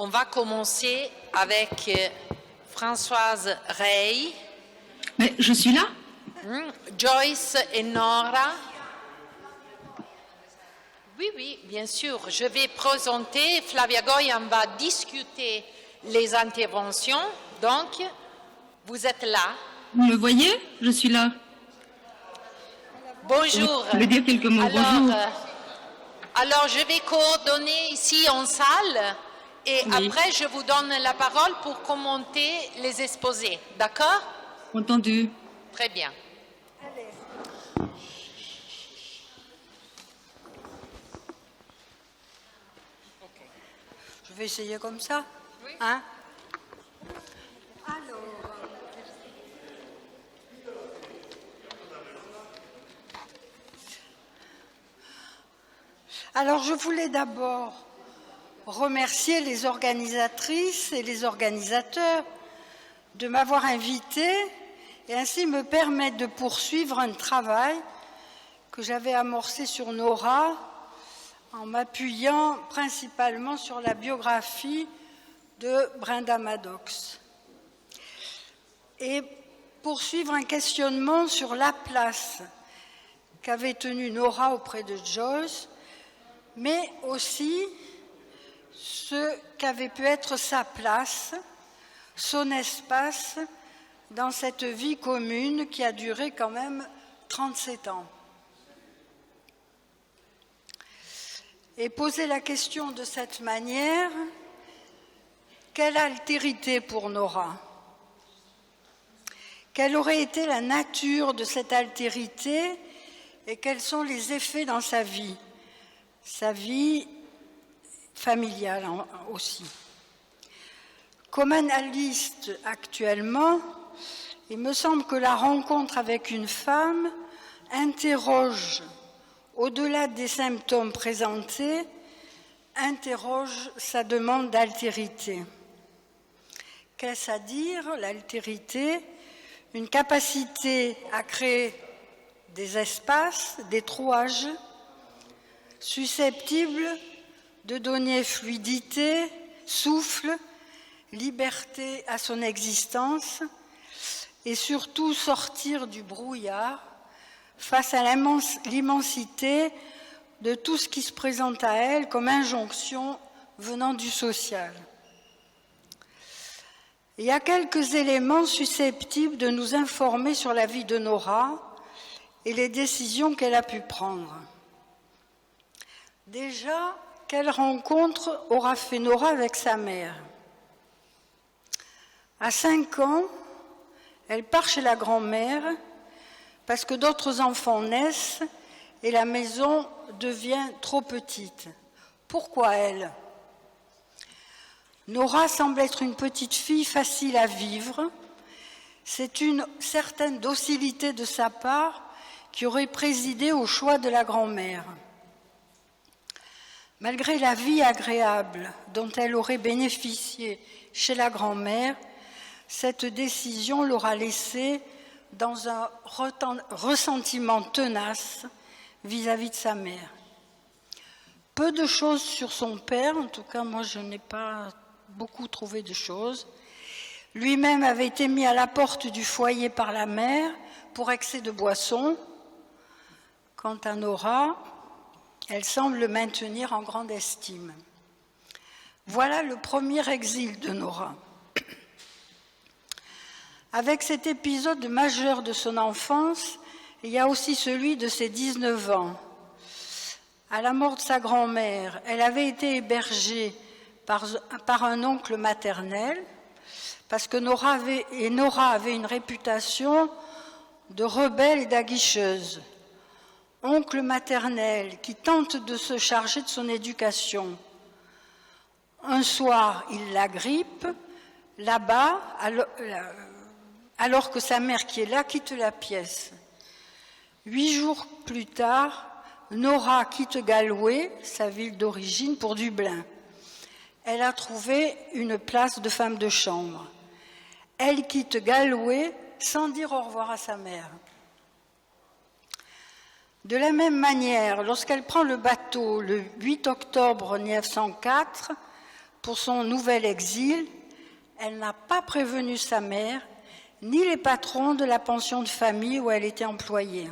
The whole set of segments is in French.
On va commencer avec Françoise Rey. Mais je suis là. Joyce et Nora. Oui, bien sûr. Je vais présenter. Flavia Goyan va discuter les interventions. Donc, vous êtes là. Vous me voyez? Je suis là. Bonjour. Je vais dire quelques mots. Bonjour. Alors, je vais coordonner ici en salle et Oui. après, je vous donne la parole pour commenter les exposés. D'accord? Entendu. Très bien. Je vais essayer comme ça. Oui. Hein? Alors, je voulais d'abord remercier les organisatrices et les organisateurs de m'avoir invité et ainsi me permettre de poursuivre un travail que j'avais amorcé sur Nora en m'appuyant principalement sur la biographie de Brenda Maddox et poursuivre un questionnement sur la place qu'avait tenue Nora auprès de Joyce, mais aussi ce qu'avait pu être sa place, son espace dans cette vie commune qui a duré quand même 37 ans. Et poser la question de cette manière, quelle altérité pour Nora? Quelle aurait été la nature de cette altérité et quels sont les effets dans sa vie familiale aussi? Comme analyste actuellement, il me semble que la rencontre avec une femme interroge, au-delà des symptômes présentés, interroge sa demande d'altérité. Qu'est-ce à dire, l'altérité? Une capacité à créer des espaces, des trouages, susceptibles de donner fluidité, souffle, liberté à son existence et surtout sortir du brouillard face à l'immensité de tout ce qui se présente à elle comme injonction venant du social. Il y a quelques éléments susceptibles de nous informer sur la vie de Nora et les décisions qu'elle a pu prendre. Déjà, quelle rencontre aura fait Nora avec sa mère? À 5 ans, elle part chez la grand-mère parce que d'autres enfants naissent et la maison devient trop petite. Pourquoi elle? Nora semble être une petite fille facile à vivre. C'est une certaine docilité de sa part qui aurait présidé au choix de la grand-mère. Malgré la vie agréable dont elle aurait bénéficié chez la grand-mère, cette décision l'aura laissée dans un ressentiment tenace vis-à-vis de sa mère. Peu de choses sur son père, en tout cas moi je n'ai pas beaucoup trouvé de choses. Lui-même avait été mis à la porte du foyer par la mère pour excès de boisson. Quant à Nora, elle semble le maintenir en grande estime. Voilà le premier exil de Nora. Avec cet épisode majeur de son enfance, il y a aussi celui de ses 19 ans. À la mort de sa grand-mère, elle avait été hébergée par un oncle maternel, parce que Nora avait une réputation de rebelle et d'aguicheuse. Oncle maternel qui tente de se charger de son éducation. Un soir, il la grippe, là-bas, alors que sa mère qui est là quitte la pièce. 8 jours plus tard, Nora quitte Galway, sa ville d'origine, pour Dublin. Elle a trouvé une place de femme de chambre. Elle quitte Galway sans dire au revoir à sa mère. De la même manière, lorsqu'elle prend le bateau le 8 octobre 1904 pour son nouvel exil, elle n'a pas prévenu sa mère ni les patrons de la pension de famille où elle était employée.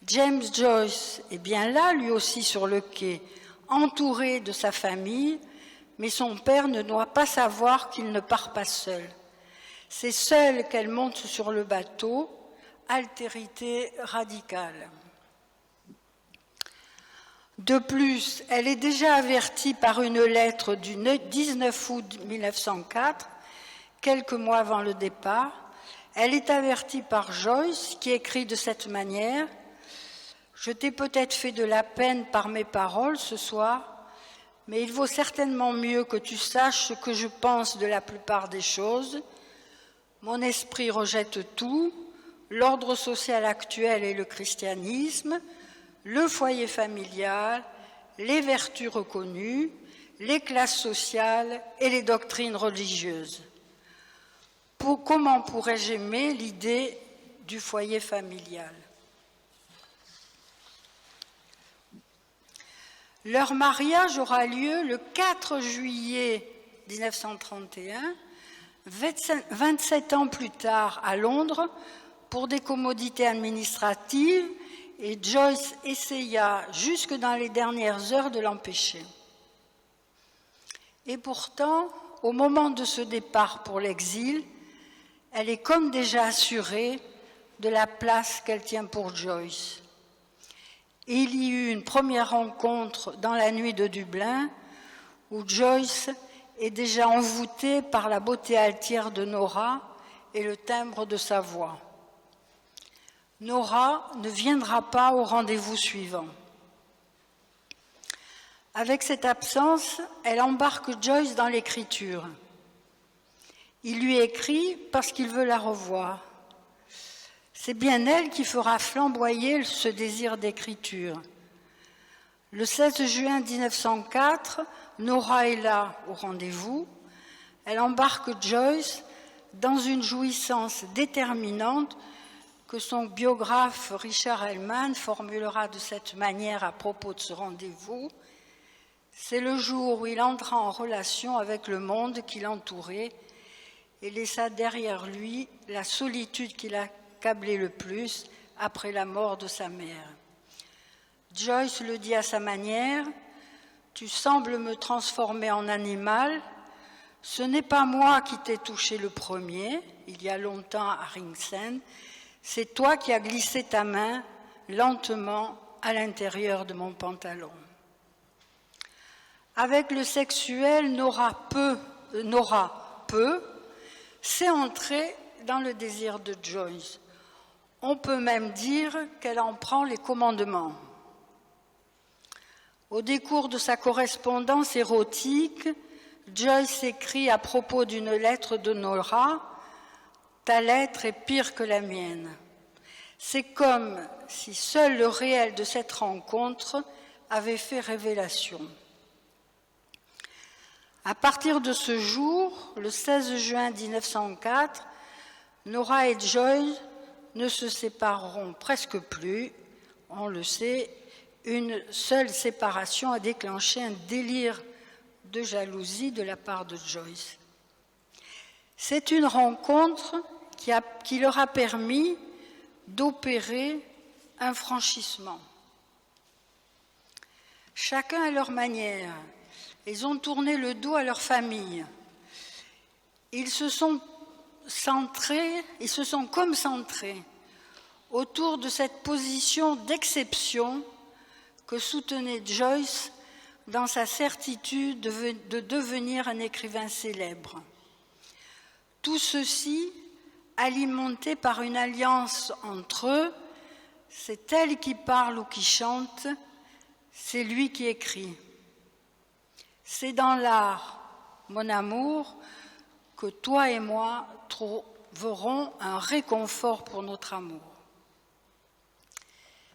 James Joyce est bien là, lui aussi sur le quai, entouré de sa famille, mais son père ne doit pas savoir qu'il ne part pas seul. C'est seule qu'elle monte sur le bateau, altérité radicale. De plus, elle est déjà avertie par une lettre du 19 août 1904, quelques mois avant le départ. Elle est avertie par Joyce, qui écrit de cette manière « Je t'ai peut-être fait de la peine par mes paroles ce soir, mais il vaut certainement mieux que tu saches ce que je pense de la plupart des choses. Mon esprit rejette tout, l'ordre social actuel et le christianisme, le foyer familial, les vertus reconnues, les classes sociales et les doctrines religieuses. Comment pourrais-je aimer l'idée du foyer familial ? Leur mariage aura lieu le 4 juillet 1931, 27 ans plus tard à Londres, pour des commodités administratives, et Joyce essaya jusque dans les dernières heures de l'empêcher. Et pourtant, au moment de ce départ pour l'exil, elle est comme déjà assurée de la place qu'elle tient pour Joyce. Et il y eut une première rencontre dans la nuit de Dublin, où Joyce est déjà envoûtée par la beauté altière de Nora et le timbre de sa voix. Nora ne viendra pas au rendez-vous suivant. Avec cette absence, elle embarque Joyce dans l'écriture. Il lui écrit parce qu'il veut la revoir. C'est bien elle qui fera flamboyer ce désir d'écriture. Le 16 juin 1904, Nora est là au rendez-vous. Elle embarque Joyce dans une jouissance déterminante que son biographe Richard Hellman formulera de cette manière à propos de ce rendez-vous. C'est le jour où il entra en relation avec le monde qui l'entourait et laissa derrière lui la solitude qui l'accablait le plus après la mort de sa mère. Joyce le dit à sa manière, « Tu sembles me transformer en animal. Ce n'est pas moi qui t'ai touché le premier, il y a longtemps à Ringsend. C'est toi qui as glissé ta main lentement à l'intérieur de mon pantalon. » Avec le sexuel, Nora peut, c'est entrer dans le désir de Joyce. On peut même dire qu'elle en prend les commandements. Au décours de sa correspondance érotique, Joyce écrit à propos d'une lettre de Nora « Ta lettre est pire que la mienne ». C'est comme si seul le réel de cette rencontre avait fait révélation. À partir de ce jour, le 16 juin 1904, Nora et Joyce ne se sépareront presque plus. On le sait, une seule séparation a déclenché un délire de jalousie de la part de Joyce. C'est une rencontre qui leur a permis d'opérer un franchissement. Chacun à leur manière, ils ont tourné le dos à leur famille. Ils se sont comme centrés autour de cette position d'exception que soutenait Joyce dans sa certitude de devenir un écrivain célèbre. Tout ceci alimenté par une alliance entre eux, c'est elle qui parle ou qui chante, c'est lui qui écrit. C'est dans l'art, mon amour, que toi et moi trouverons un réconfort pour notre amour.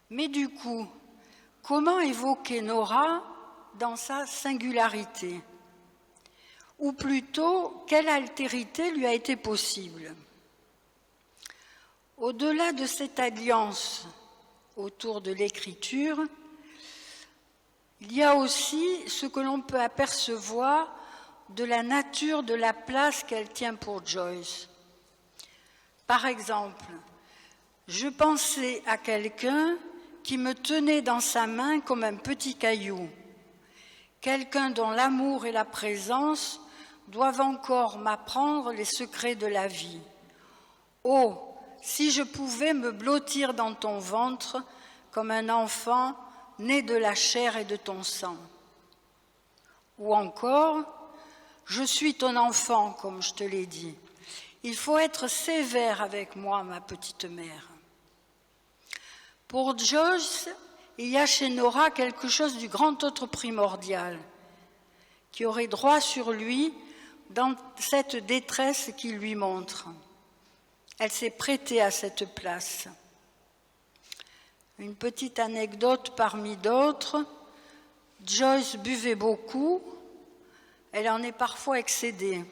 Mais du coup, comment évoquer Nora dans sa singularité ? Ou plutôt, quelle altérité lui a été possible ? Au-delà de cette alliance autour de l'écriture, Il y a aussi ce que l'on peut apercevoir de la nature de la place qu'elle tient pour Joyce. Par exemple, je pensais à quelqu'un qui me tenait dans sa main comme un petit caillou, quelqu'un dont l'amour et la présence doivent encore m'apprendre les secrets de la vie. Oh, si je pouvais me blottir dans ton ventre comme un enfant né de la chair et de ton sang. Ou encore, je suis ton enfant, comme je te l'ai dit. Il faut être sévère avec moi, ma petite mère. Pour Joyce, il y a chez Nora quelque chose du grand autre primordial, qui aurait droit sur lui dans cette détresse qu'il lui montre. Elle s'est prêtée à cette place. Une petite anecdote parmi d'autres, Joyce buvait beaucoup, elle en est parfois excédée.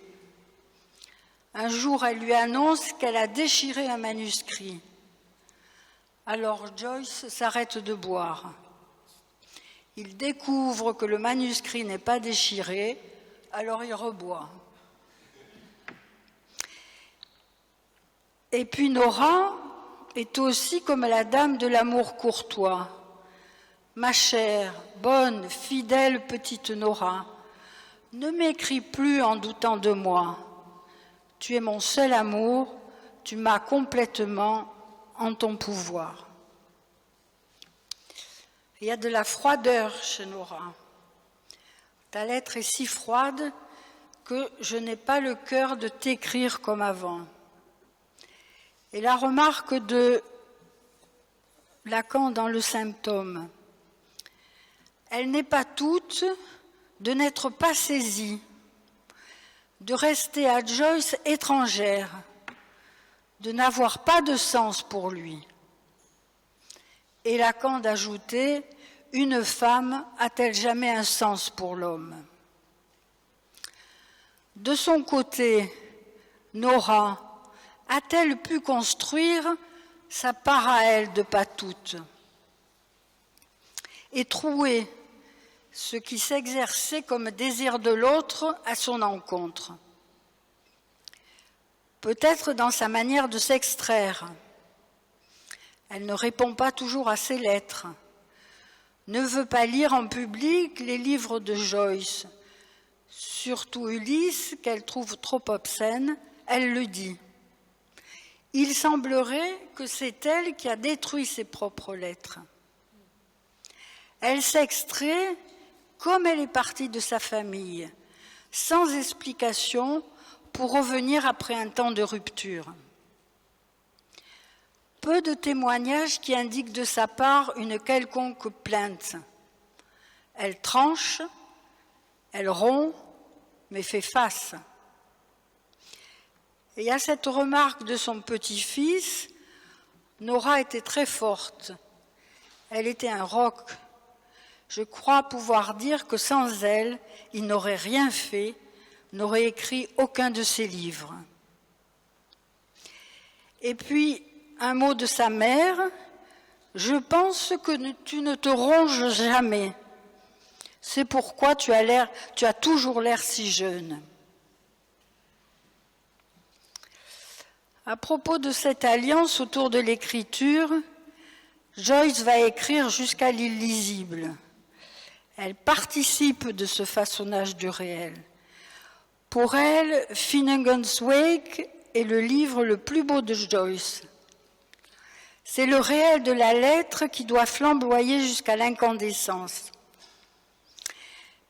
Un jour, elle lui annonce qu'elle a déchiré un manuscrit. Alors Joyce s'arrête de boire. Il découvre que le manuscrit n'est pas déchiré, alors il reboit. Et puis Nora est aussi comme la dame de l'amour courtois. Ma chère, bonne, fidèle petite Nora, ne m'écris plus en doutant de moi. Tu es mon seul amour, tu m'as complètement en ton pouvoir. Il y a de la froideur chez Nora. Ta lettre est si froide que je n'ai pas le cœur de t'écrire comme avant. Et la remarque de Lacan dans le symptôme. Elle n'est pas toute de n'être pas saisie, de rester à Joyce étrangère, de n'avoir pas de sens pour lui. Et Lacan d'ajouter « Une femme a-t-elle jamais un sens pour l'homme ?» De son côté, Nora a-t-elle pu construire sa part à elle de pas toute et trouer ce qui s'exerçait comme désir de l'autre à son encontre? Peut-être dans sa manière de s'extraire. Elle ne répond pas toujours à ses lettres, ne veut pas lire en public les livres de Joyce, surtout Ulysse, qu'elle trouve trop obscène, elle le dit. Il semblerait que c'est elle qui a détruit ses propres lettres. Elle s'extrait comme elle est partie de sa famille, sans explication, pour revenir après un temps de rupture. Peu de témoignages qui indiquent de sa part une quelconque plainte. Elle tranche, elle rompt, mais fait face. Et à cette remarque de son petit-fils, Nora était très forte. Elle était un roc. Je crois pouvoir dire que sans elle, il n'aurait rien fait, n'aurait écrit aucun de ses livres. Et puis, un mot de sa mère, je pense que tu ne te ronges jamais. C'est pourquoi tu as toujours l'air si jeune. À propos de cette alliance autour de l'écriture, Joyce va écrire jusqu'à l'illisible. Elle participe de ce façonnage du réel. Pour elle, Finnegan's Wake est le livre le plus beau de Joyce. C'est le réel de la lettre qui doit flamboyer jusqu'à l'incandescence.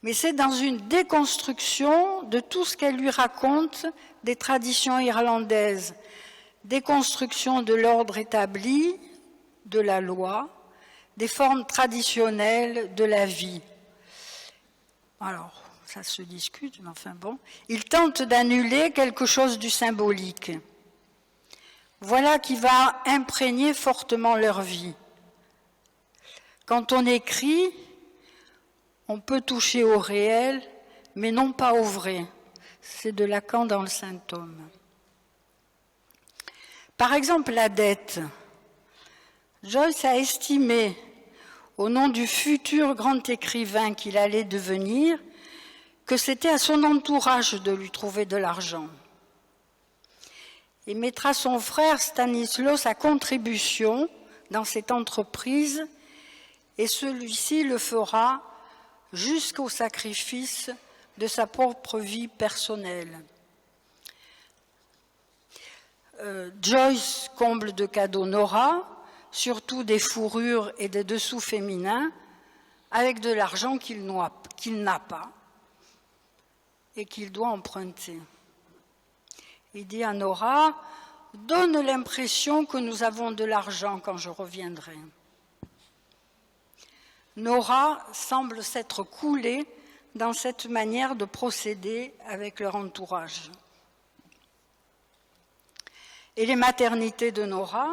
Mais c'est dans une déconstruction de tout ce qu'elle lui raconte des traditions irlandaises, déconstruction de l'ordre établi, de la loi, des formes traditionnelles de la vie. Alors, ça se discute, mais enfin bon. Il tente d'annuler quelque chose du symbolique. Voilà qui va imprégner fortement leur vie. Quand on écrit, on peut toucher au réel, mais non pas au vrai. C'est de Lacan dans le symptôme. Par exemple, la dette. Joyce a estimé, au nom du futur grand écrivain qu'il allait devenir, que c'était à son entourage de lui trouver de l'argent. Il mettra son frère Stanislas à contribution dans cette entreprise et celui-ci le fera jusqu'au sacrifice de sa propre vie personnelle. Joyce comble de cadeaux Nora, surtout des fourrures et des dessous féminins, avec de l'argent qu'il n'a pas et qu'il doit emprunter. Il dit à Nora, « Donne l'impression que nous avons de l'argent quand je reviendrai. » Nora semble s'être coulée dans cette manière de procéder avec leur entourage. Et les maternités de Nora,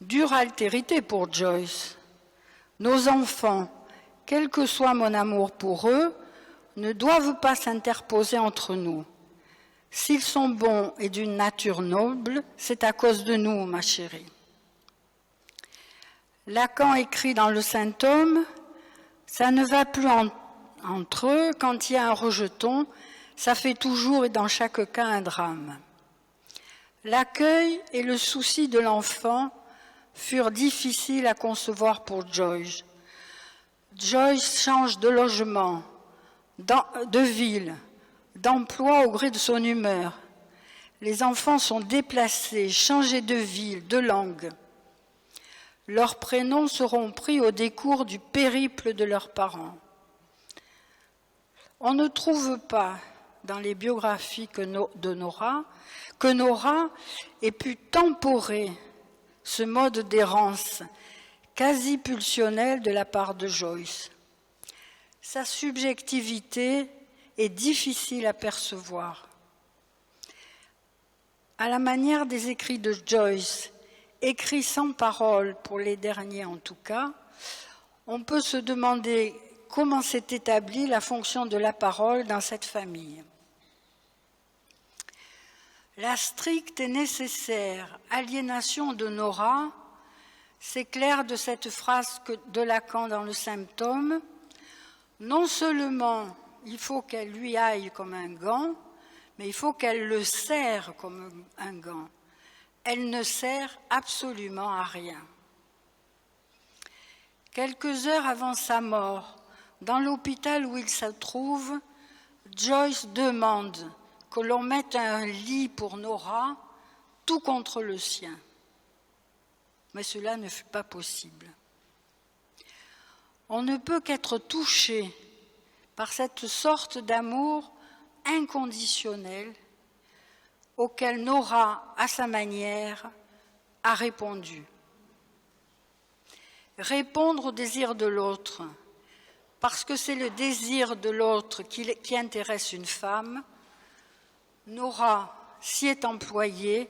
dure altérité pour Joyce. Nos enfants, quel que soit mon amour pour eux, ne doivent pas s'interposer entre nous. S'ils sont bons et d'une nature noble, c'est à cause de nous, ma chérie. Lacan écrit dans le Saint-Homme, ça ne va plus entre eux, quand il y a un rejeton, ça fait toujours et dans chaque cas un drame. L'accueil et le souci de l'enfant furent difficiles à concevoir pour Joyce. Joyce change de logement, de ville, d'emploi au gré de son humeur. Les enfants sont déplacés, changés de ville, de langue. Leurs prénoms seront pris au décours du périple de leurs parents. On ne trouve pas dans les biographies de Nora que Nora ait pu temporer ce mode d'errance quasi pulsionnel de la part de Joyce. Sa subjectivité est difficile à percevoir. À la manière des écrits de Joyce, écrits sans parole pour les derniers en tout cas, on peut se demander comment s'est établie la fonction de la parole dans cette famille. La stricte et nécessaire aliénation de Nora s'éclaire de cette phrase de Lacan dans le Symptôme. Non seulement il faut qu'elle lui aille comme un gant, mais il faut qu'elle le serre comme un gant. Elle ne sert absolument à rien. Quelques heures avant sa mort, dans l'hôpital où il se trouve, Joyce demande que l'on mette un lit pour Nora, tout contre le sien. Mais cela ne fut pas possible. On ne peut qu'être touché par cette sorte d'amour inconditionnel auquel Nora, à sa manière, a répondu. Répondre au désir de l'autre, parce que c'est le désir de l'autre qui intéresse une femme, Nora s'y est employée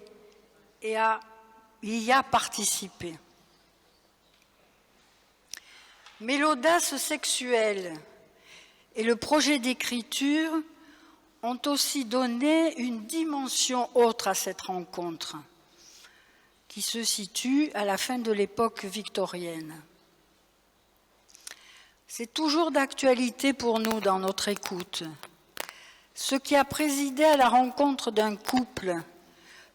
et y a participé. Mais l'audace sexuelle et le projet d'écriture ont aussi donné une dimension autre à cette rencontre, qui se situe à la fin de l'époque victorienne. C'est toujours d'actualité pour nous dans notre écoute. Ce qui a présidé à la rencontre d'un couple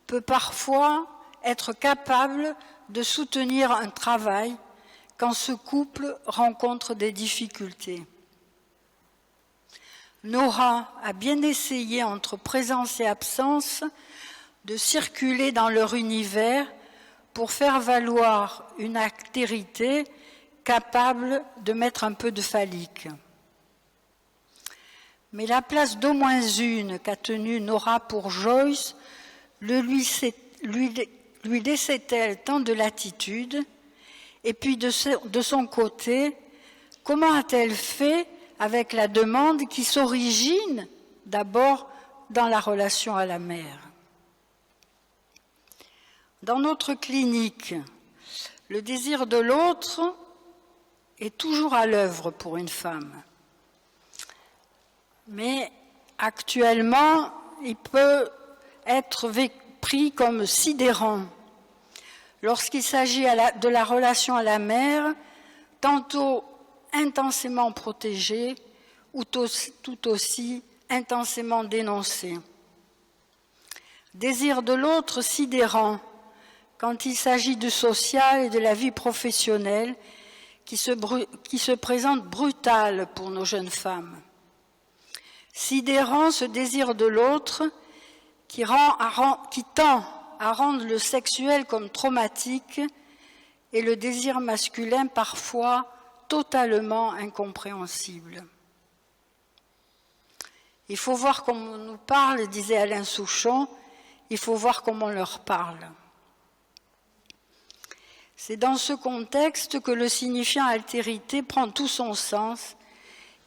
peut parfois être capable de soutenir un travail quand ce couple rencontre des difficultés. Nora a bien essayé, entre présence et absence, de circuler dans leur univers pour faire valoir une altérité capable de mettre un peu de phallique. Mais la place d'au moins une qu'a tenue Nora pour Joyce lui laissait-elle tant de latitude? Et puis de son côté, comment a-t-elle fait avec la demande qui s'origine d'abord dans la relation à la mère? Dans notre clinique, le désir de l'autre est toujours à l'œuvre pour une femme. Mais actuellement, il peut être pris comme sidérant lorsqu'il s'agit de la relation à la mère, tantôt intensément protégée ou tout aussi intensément dénoncée. Désir de l'autre sidérant quand il s'agit du social et de la vie professionnelle qui se présente brutal pour nos jeunes femmes. Sidérant ce désir de l'autre qui tend à rendre le sexuel comme traumatique et le désir masculin parfois totalement incompréhensible. Il faut voir comment on nous parle, disait Alain Souchon, il faut voir comment on leur parle. C'est dans ce contexte que le signifiant altérité prend tout son sens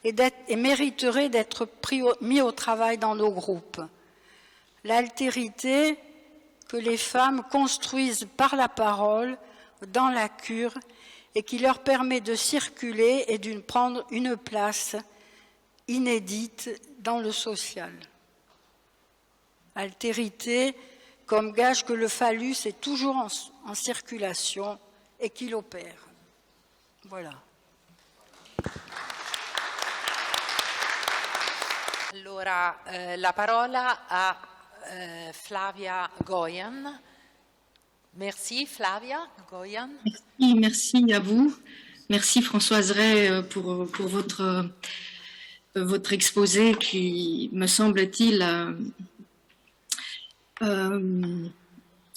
et mériterait d'être mis au travail dans nos groupes. L'altérité que les femmes construisent par la parole, dans la cure, et qui leur permet de circuler et de prendre une place inédite dans le social. Altérité comme gage que le phallus est toujours en circulation et qu'il opère. Voilà. Allora, la parola a Flavia Goyan. Merci Flavia Goyan. Merci à vous. Merci Françoise Ray pour votre exposé qui, me semble-t-il,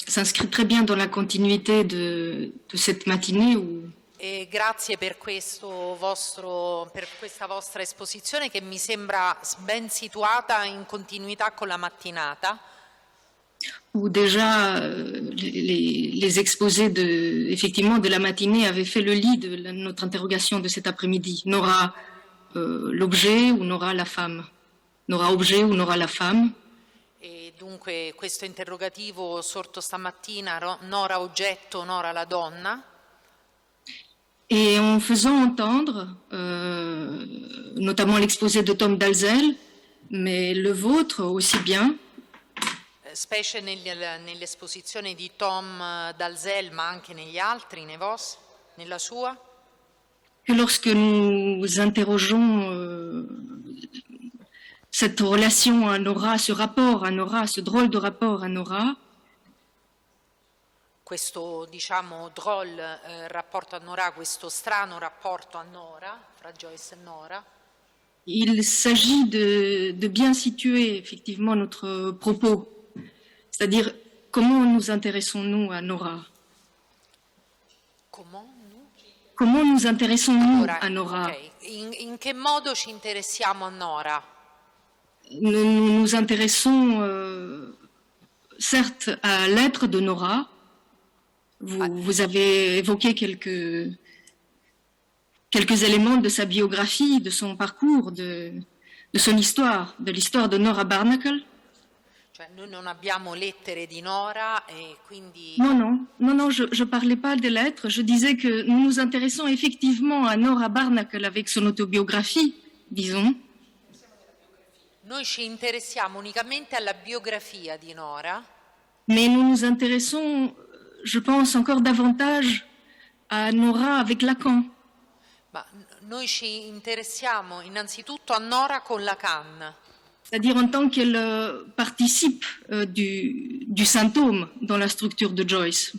s'inscrit très bien dans la continuité de cette matinée où E grazie per questa vostra esposizione che mi sembra ben situata in continuità con la mattinata. où déjà les exposés effectivement de la matinée avaient fait le lit de notre interrogation de cet après-midi. Nora l'objet ou Nora la femme? Nora objet ou Nora la femme? E dunque questo interrogativo sorto stamattina, Nora oggetto, Nora la donna. Et en faisant entendre notamment l'exposé de Tom Dalzell, mais le vôtre aussi bien, Specie nell'esposizione di Tom Dalzell, ma anche negli altri, nella sua. que lorsque nous interrogeons cette relation à Nora, ce rapport à Nora, ce drôle de rapport à Nora, Questo, diciamo, rapporto a Nora, questo strano rapporto a Nora, fra Joyce e Nora, il s'agit de bien situer effectivement notre propos, c'est-à-dire comment nous intéressons-nous à Nora? Comment nous intéressons-nous à Nora? Okay. In che modo ci interessiamo a Nora? Nous nous intéressons certes à l'être de Nora. Vous avez évoqué quelques éléments de sa biographie, de son parcours, de son histoire, de l'histoire de Nora Barnacle. Cioè, noi non abbiamo lettere di Nora e quindi... Non, je parlais pas des lettres, je disais que nous nous intéressons effectivement à Nora Barnacle avec son autobiographie, disons. Noi ci interessiamo unicamente alla biografia di Nora, mais nous nous intéressons, je pense, encore davantage à Nora avec Lacan. ma noi ci interessiamo innanzitutto a Nora con Lacan, C'est-à-dire en tant qu'elle participe du symptôme dans la structure de Joyce.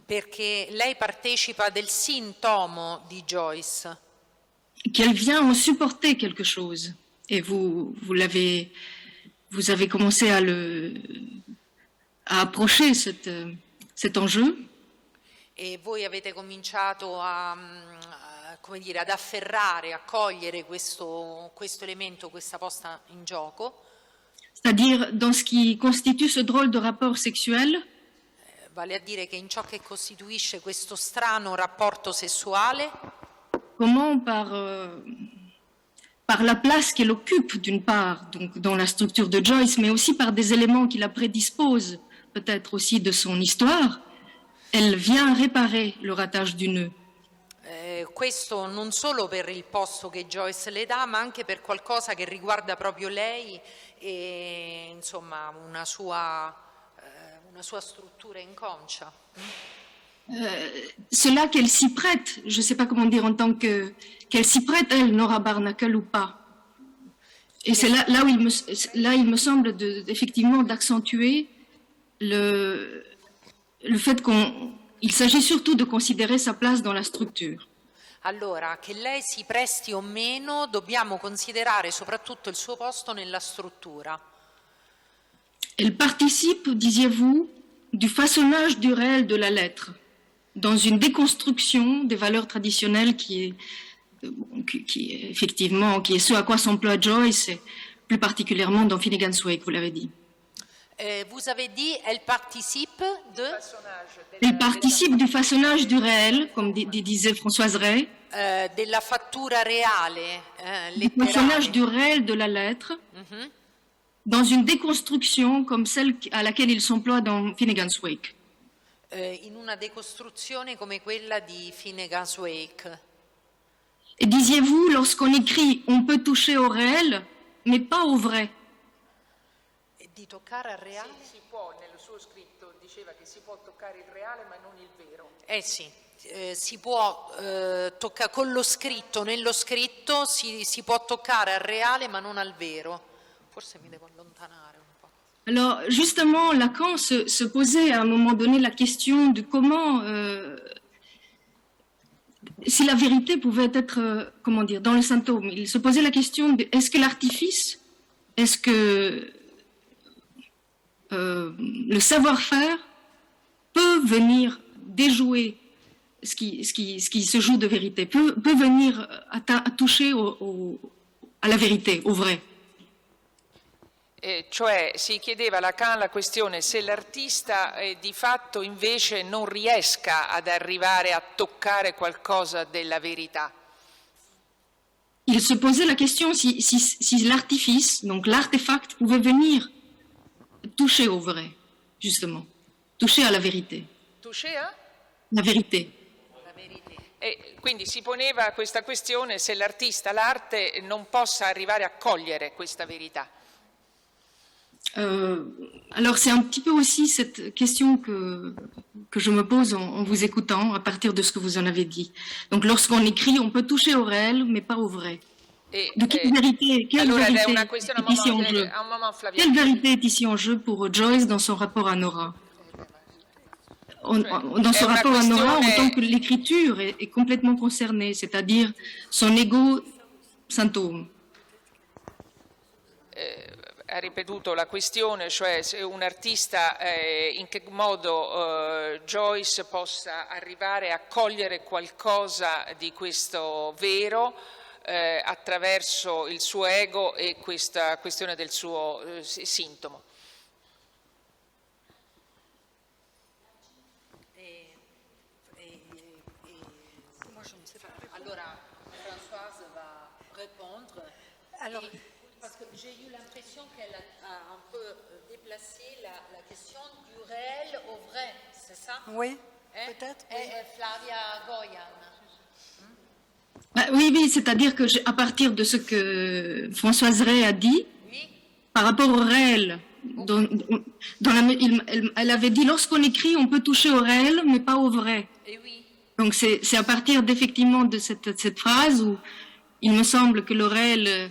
perché lei partecipa del sintomo di Joyce, Qu'elle vient en supporter quelque chose. Et vous avez commencé à approcher cet enjeu. e voi avete cominciato come dire, ad afferrare, a cogliere questo elemento, questa posta in gioco, C'est-à-dire dans ce qui constitue ce drôle de rapport sexuel, vale a dire che in ciò che costituisce questo strano rapporto sessuale, comment par la place qu'elle occupe d'une part donc dans la structure de Joyce, mais aussi par des éléments qui la prédisposent peut-être aussi de son histoire, elle vient réparer le rattache du nœud. questo non solo per il posto che Joyce le dà, ma anche per qualcosa che riguarda proprio lei e insomma una sua struttura inconscia. cela qu'elle s'y prête, je ne sais pas comment dire en tant qu'elle s'y prête, elle, Nora Barnacle ou pas. Et c'est là où il me semble effectivement d'accentuer le fait qu'il s'agit surtout de considérer sa place dans la structure. Allora, che lei si presti o meno, dobbiamo considerare soprattutto il suo posto nella struttura. Elle participe, disiez-vous, du façonnage du réel de la lettre, dans une déconstruction des valeurs traditionnelles qui est ce à quoi s'emploie Joyce, et plus particulièrement dans Finnegan's Wake, vous l'avez dit. Vous avez dit, elle participe de... Elle participe du façonnage du réel, comme disait Françoise Ray, della fattura reale, du façonnage du réel de la lettre, dans une déconstruction comme celle à laquelle il s'emploie dans Finnegan's Wake. In una decostruzione come quella di Finnegan's Wake. Et disiez-vous, lorsqu'on écrit, on peut toucher au réel, mais pas au vrai. Di toccare al reale? Si può, nel suo scritto diceva che si può toccare il reale ma non il vero. Sì, si può toccare con lo scritto, nello scritto si può toccare al reale ma non al vero. Forse mi devo allontanare un po'. Alors, justement, Lacan se posait à un moment donné la question de comment, si la vérité pouvait être, comment dire, dans le symptôme. Il se posait la question de est-ce que l'artifice, est-ce que le savoir-faire peut venir déjouer ce qui se joue de vérité, peut venir à toucher à la vérité, au vrai. Cioè si chiedeva a Lacan la questione se l'artista di fatto invece non riesca ad arrivare a toccare qualcosa della verità. Il se posait la question si l'artifice, donc l'artefact, pouvait venir toucher au vrai, justement, toucher à la vérité. Toucher a? La vérité. E quindi si poneva questa questione se l'artista, l'arte, non possa arrivare a cogliere questa verità. Alors c'est un petit peu aussi cette question que je me pose en vous écoutant à partir de ce que vous en avez dit. Donc lorsqu'on écrit, on peut toucher au réel, mais pas au vrai. De quelle vérité, est ici en jeu? Quelle vérité est ici en jeu pour Joyce dans son rapport à Nora? Dans son rapport à Nora, en tant que l'écriture est complètement concernée, c'est-à-dire son ego symptôme. Ha ripetuto la questione, cioè se un artista in che modo Joyce possa arrivare a cogliere qualcosa di questo vero attraverso il suo ego e questa questione del suo sintomo. Allora, Françoise va répondre. Alors, Parce que j'ai eu l'impression qu'elle a un peu déplacé la question du réel au vrai, c'est ça? oui, peut-être. Oui. Et Flavia Goyan. Oui, c'est-à-dire que à partir de ce que Françoise Ray a dit, Oui. par rapport au réel, elle avait dit lorsqu'on écrit, on peut toucher au réel, mais pas au vrai. Et oui. Donc c'est à partir d'effectivement de cette phrase où il me semble que le réel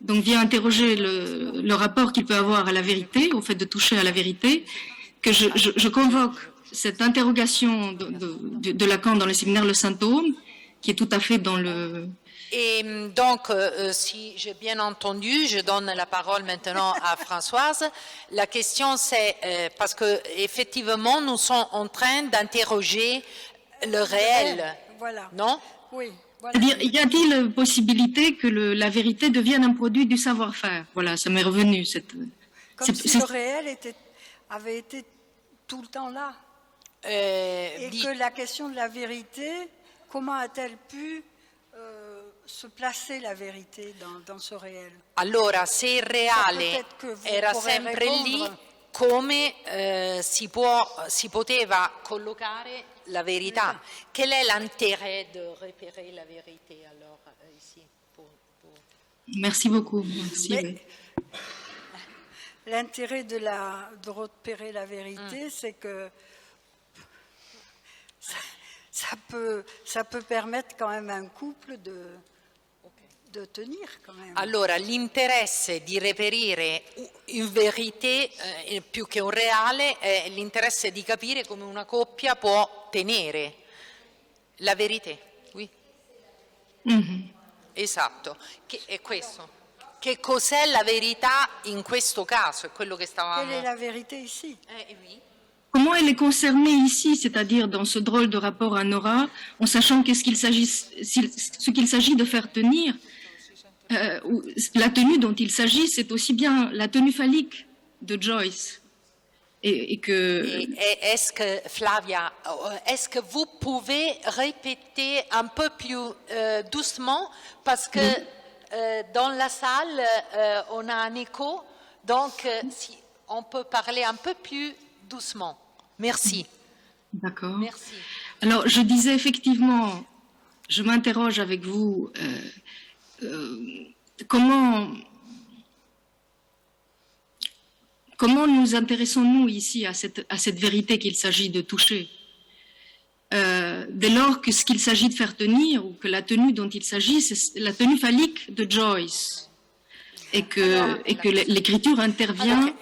donc vient interroger le rapport qu'il peut avoir à la vérité, au fait de toucher à la vérité, que je convoque cette interrogation de Lacan dans le séminaire Le Symptôme, qui est tout à fait dans le... Et donc, si j'ai bien entendu, je donne la parole maintenant à Françoise. La question c'est, parce que effectivement, nous sommes en train d'interroger le réel, Voilà. non? Oui, voilà. C'est-à-dire, y a-t-il possibilité que la vérité devienne un produit du savoir-faire? Voilà, ça m'est revenu. Comme si le réel avait été tout le temps là. Et que la question de la vérité, comment a-t-elle pu se placer la vérité dans ce réel? Allora, se il reale Peut-être que vous era pourrez sempre lì, répondre. come si poteva collocare la verità? Quel est l'intérêt de repérer la vérité alors ici Merci beaucoup. Merci. Mais Oui. l'intérêt de repérer la vérité, c'est que ça ça peut permettre quand même à un couple de tenir quand même. Allora, l'interesse di reperire in verità, più che un reale, è l'interesse di capire come una coppia può tenere la verità. Oui. Esatto, è questo. Che cos'è la verità in questo caso? È quello che stavamo... Quelle est la vérité ici? Oui. Comment elle est concernée ici, c'est-à-dire dans ce drôle de rapport à Nora, en sachant ce qu'il s'agit de faire tenir, la tenue dont il s'agit, c'est aussi bien la tenue phallique de Joyce. Est-ce que, Flavia, est-ce que vous pouvez répéter un peu plus doucement parce que dans la salle, on a un écho, donc si on peut parler un peu plus doucement. Merci. D'accord. Merci. Alors, je disais effectivement, je m'interroge avec vous, comment nous intéressons-nous ici à cette vérité qu'il s'agit de toucher dès lors que ce qu'il s'agit de faire tenir, ou que la tenue dont il s'agit, c'est la tenue phallique de Joyce, et que l'écriture intervient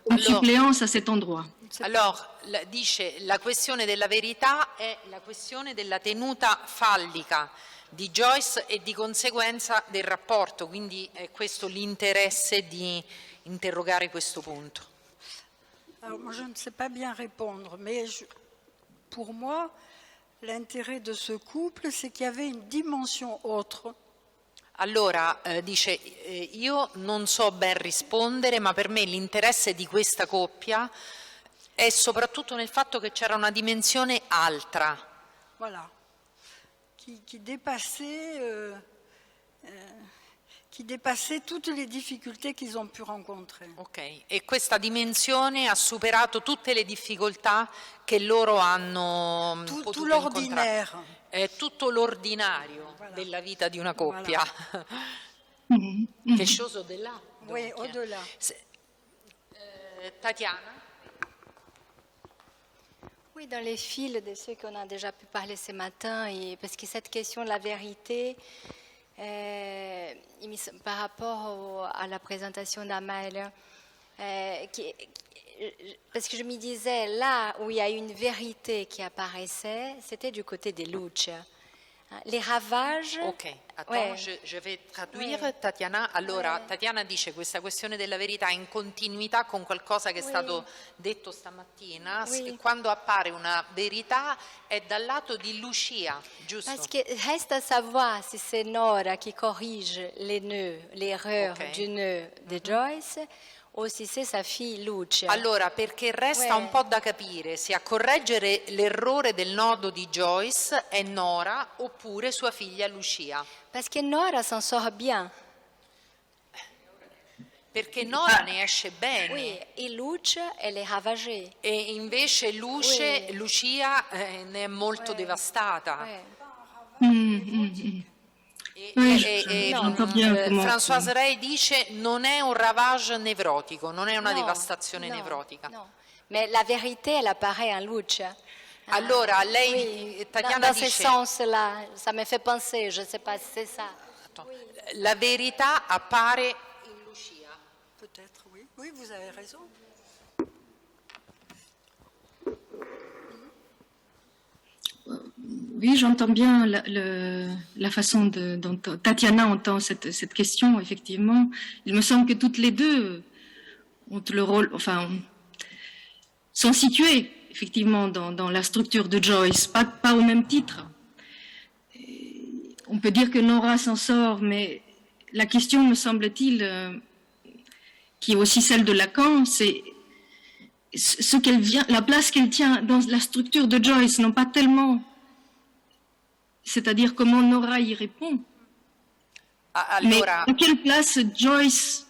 en suppléance à cet endroit. Allora, dice, la questione della verità è la questione della tenuta fallica di Joyce e di conseguenza del rapporto, quindi è questo l'interesse di interrogare questo punto. Alors, moi, je ne sais pas bien répondre, mais pour moi, l'intérêt de ce couple, c'est qu'il y avait une dimension autre. Allora, dice, io non so ben rispondere, ma per me l'interesse di questa coppia è soprattutto nel fatto che c'era una dimensione altra. Voilà. Qui dépassait toutes les difficultés qu'ils ont pu rencontrer. Ok, e questa dimensione ha superato tutte le difficoltà che loro hanno potuto incontrare. È tutto l'ordinario della vita di una coppia. Quelque chose au-delà. Oui, au-delà. Tatiana? Oui, dans les fils de ceux qu'on a déjà pu parler ce matin, et parce que cette question de la vérité, par rapport à la présentation d'Amael, parce que je me disais, là où il y a une vérité qui apparaissait, c'était du côté des Luce. Les ravages... Ok, attends, je vais traduire, Tatiana. Allora, Tatiana dice questa questione della verità in continuità con qualcosa che è stato detto stamattina. Quando appare una verità è dal lato di Lucia, giusto? Parce que reste à savoir si c'est Nora qui corrige les nœuds, l'erreur du nœud de Joyce, o se c'est sa fille Lucia. Allora, perché resta un po' da capire se a correggere l'errore del nodo di Joyce è Nora oppure sua figlia Lucia. Parce que Nora s'en sort bien. Perché Nora ne esce bene. Oui, et Lucia, elle est ravagée. E invece Lucia ne è molto devastata. Françoise Rey dice non è un ravage nevrotico, non è una devastazione nevrotica. No. Mais la vérité, elle apparaît en Lucia. Allora, lei, Tatiana dans dice... ce sens-là, ça me fait penser, je ne sais pas si c'est ça. La verità appare in Lucia. Peut-être, oui. Oui, vous avez raison. Oui, j'entends bien la façon dont Tatiana entend cette question, effectivement. Il me semble que toutes les deux ont le rôle, enfin, sont situées, effectivement, dans la structure de Joyce, pas au même titre. On peut dire que Nora s'en sort, mais la question, me semble-t-il, qui est aussi celle de Lacan, c'est la place qu'elle tient dans la structure de Joyce, non pas tellement... C'est-à-dire comment Nora y répond. Mais à quelle place Joyce,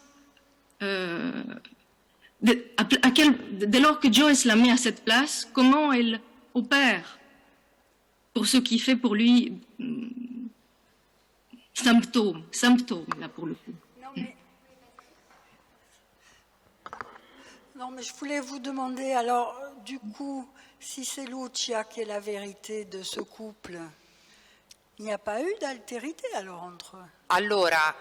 dès lors que Joyce la met à cette place, comment elle opère pour ce qui fait pour lui symptôme, là pour le coup. Non, mais Non, mais je voulais vous demander, alors, du coup, si c'est Lucia qui est la vérité de ce couple, il n'y a pas eu d'altérité alors entre eux? Allora,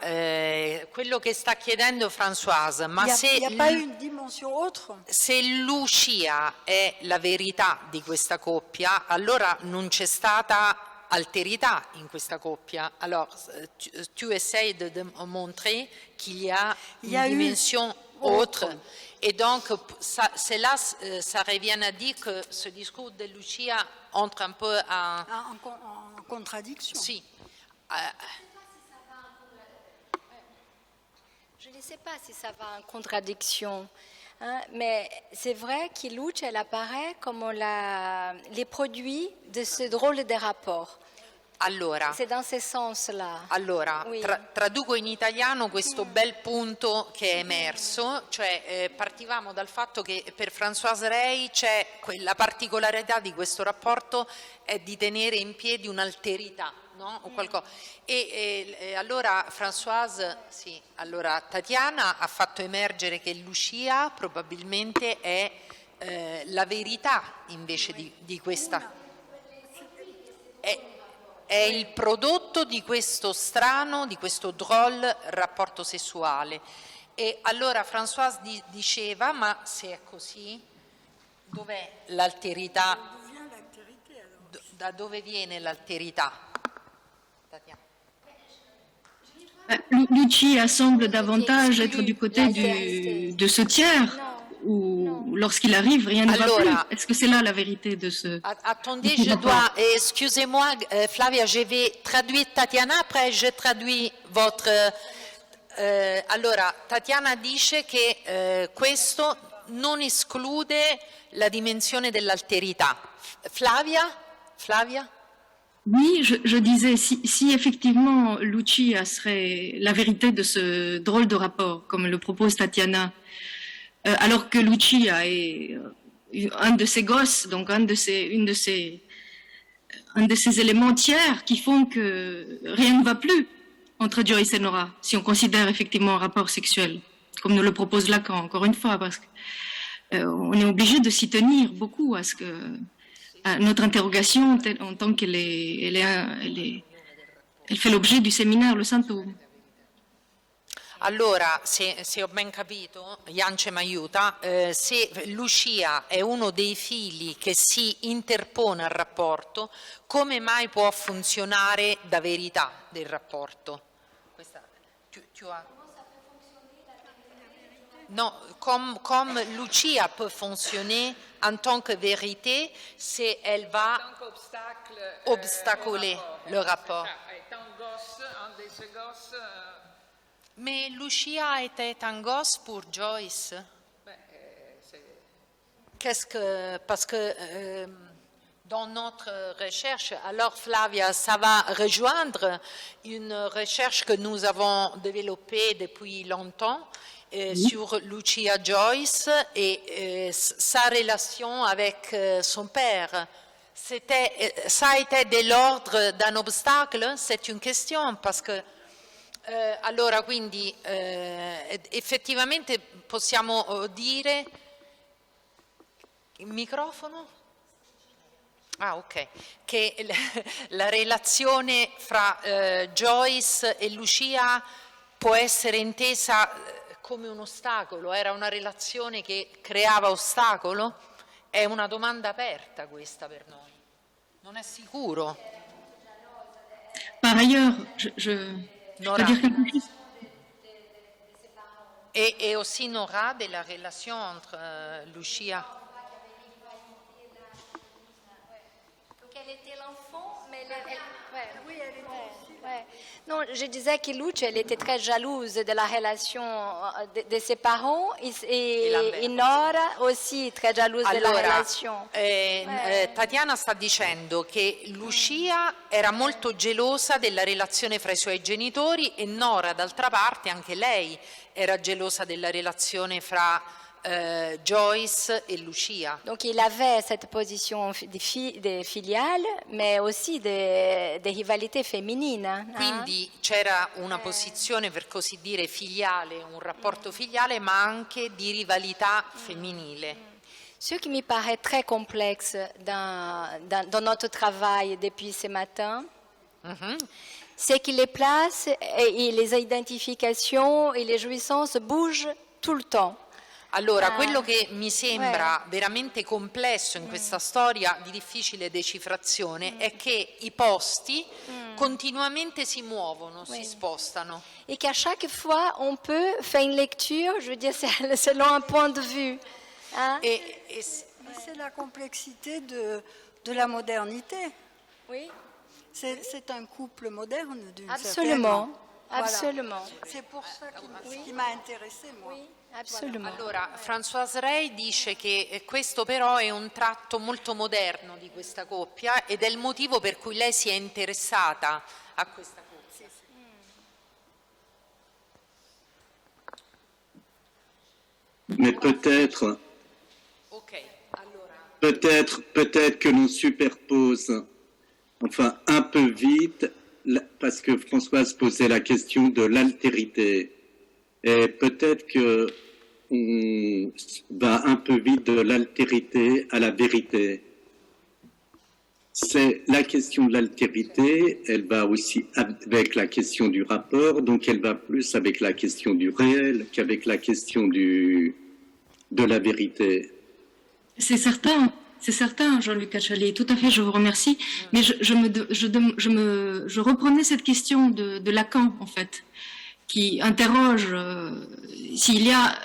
quello che sta chiedendo Françoise, ma Il n'y a pas eu une dimension autre? se Lucia è la verità di questa coppia, allora non c'è stata alterità in questa coppia. Alors, tu essayes de montrer qu'il y a une dimension autre. Et donc, c'est là, ça revient à dire que ce discours de Lucia entre un peu En contradiction. Si. Je ne sais pas si ça va en contradiction, hein, mais c'est vrai que Lucia, elle apparaît comme les produits de ce drôle de rapport. Allora, C'est dans ce sens-là. allora Oui. traduco in italiano questo bel punto che è emerso, cioè partivamo dal fatto che per Françoise Rey c'è la particolarità di questo rapporto è di tenere in piedi un'alterità, no? O qualcosa. E allora Françoise, sì, allora Tatiana ha fatto emergere che Lucia probabilmente è la verità invece di questa. È il prodotto di questo strano, di questo drôle rapporto sessuale. E allora Françoise diceva, ma se è così, dov'è l'alterità? Da dove viene l'alterità? Tatiana. Lucia semble davantage être du côté de ce tiers où lorsqu'il arrive, rien ne va plus. Est-ce que c'est là la vérité de ce... Attendez, je dois... Excusez-moi, Flavia, je vais traduire Tatiana, après je traduis votre... allora, Tatiana dice che questo non esclude la dimensione dell'alterità. Flavia? Oui, je disais, si effectivement Lucia serait la vérité de ce drôle de rapport, comme le propose Tatiana, alors que Lucia est un de ses gosses, donc un de ces éléments tiers qui font que rien ne va plus entre Joyce et Nora, si on considère effectivement un rapport sexuel, comme nous le propose Lacan, encore une fois, parce qu'on est obligé de s'y tenir beaucoup à notre interrogation en tant qu'elle elle fait l'objet du séminaire Le Sanctum. Allora, se ho ben capito, Jance mi aiuta, se Lucia è uno dei fili che si interpone al rapporto, come mai può funzionare da verità del rapporto? Non, comme Lucia peut fonctionner en tant que vérité, si elle va obstaculer le rapport. Mais Lucia était un gosse pour Joyce. Parce que dans notre recherche, alors Flavia, ça va rejoindre une recherche que nous avons développée depuis longtemps sur Lucia Joyce et sa relation avec son père. Ça a été de l'ordre d'un obstacle? C'est une question parce que allora quindi effettivamente possiamo dire il microfono? Ah, ok, che la relazione fra Joyce e Lucia può essere intesa come un ostacolo, era una relazione che creava ostacolo? È una domanda aperta questa per noi, non è sicuro. Par ailleurs, je peux dire quelque chose? Et aussi Nora de la relation entre Lucia. Elle était l'enfant, mais non, je disais que Lucia, elle était très jalouse de la relation de ses parents et Nora aussi très jalouse de la relation. Tatiana sta dicendo che Lucia era molto gelosa della relazione fra i suoi genitori e Nora, d'altra parte, anche lei era gelosa della relazione fra Joyce et Lucia. Donc il avait cette position des filiales, mais aussi des rivalités féminines. Hein? Quindi c'era una posizione, per così dire, filiale, un rapporto filiale, ma anche di rivalità femminile. Ce qui me paraît très complexe dans notre travail depuis ce matin, c'est que les places et les identifications et les jouissances bougent tout le temps. Allora, quello che mi sembra veramente complesso in questa storia di difficile decifrazione è che i posti continuamente si muovono, si spostano. Et qu'à chaque fois, on peut faire une lecture, je veux dire, selon un point de vue. Hein? C'est la complexité de la modernité. Oui. C'est un couple moderne d'une Absolument. Voilà. Absolument. C'est pour ça qui m'a intéressée, moi. Oui, absolument. Allora, Françoise Rey dice che questo però è un tratto molto moderno di questa coppia ed è il motivo per cui lei si è interessata a questa coppia. Mais peut-être, peut-être que l'on superpose, enfin un peu vite, parce que Françoise posait la question de l'altérité. Et peut-être que on va un peu vite de l'altérité à la vérité. C'est la question de l'altérité, elle va aussi avec la question du rapport, donc elle va plus avec la question du réel qu'avec la question de la vérité. C'est certain, Jean-Luc Achali, tout à fait, je vous remercie. Mais je reprenais cette question de Lacan, en fait, qui interroge s'il y a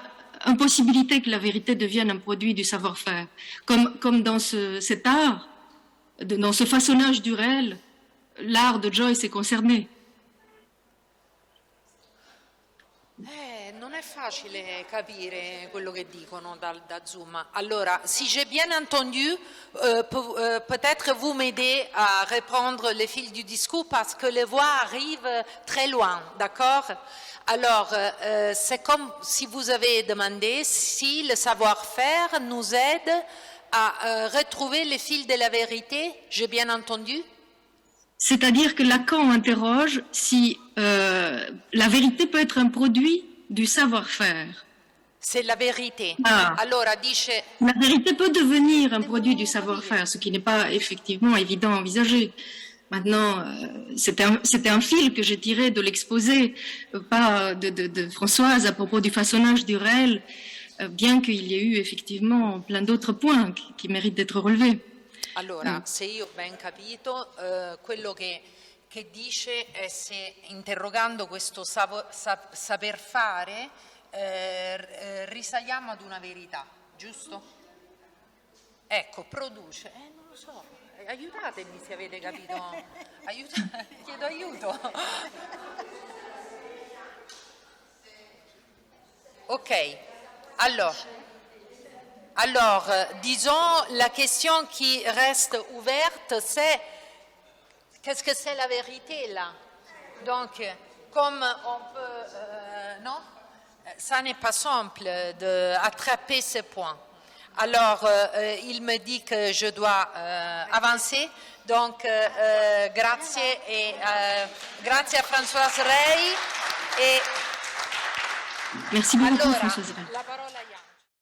impossibilité que la vérité devienne un produit du savoir-faire. Comme dans cet art, dans ce façonnage du réel, l'art de Joyce est concerné. Non è facile capire quello che dicono da Zoom. Allora, si j'ai bien entendu, peut-être vous m'aidez à reprendre le fil du discours parce que les voix arrivent très loin, d'accord? Alors, c'est comme si vous avez demandé si le savoir-faire nous aide à retrouver le fil de la vérité, j'ai bien entendu? C'est-à-dire que Lacan interroge si la vérité peut être un produit du savoir-faire. C'est la vérité. Allora, dice... La vérité peut devenir un produit du savoir-faire, ce qui n'est pas effectivement évident à envisager. Maintenant, c'était un fil que j'ai tiré de l'exposé pas de Françoise à propos du façonnage du réel, bien qu'il y ait eu effectivement plein d'autres points qui méritent d'être relevés. Allora, se io ho ben capito, quello che dice è se interrogando questo saper fare risaliamo ad una verità, giusto? Ecco, produce, non lo so, aiutatemi se avete capito, chiedo aiuto. Ok, alors, disons, la question qui reste ouverte, c'est qu'est-ce que c'est la vérité là? Donc, comme on peut... non? Ça n'est pas simple d'attraper ce point. Alors, il me dit que je dois avancer. Donc, grazie a Françoise Rey. Merci beaucoup, Françoise Rey. La parola a Jan.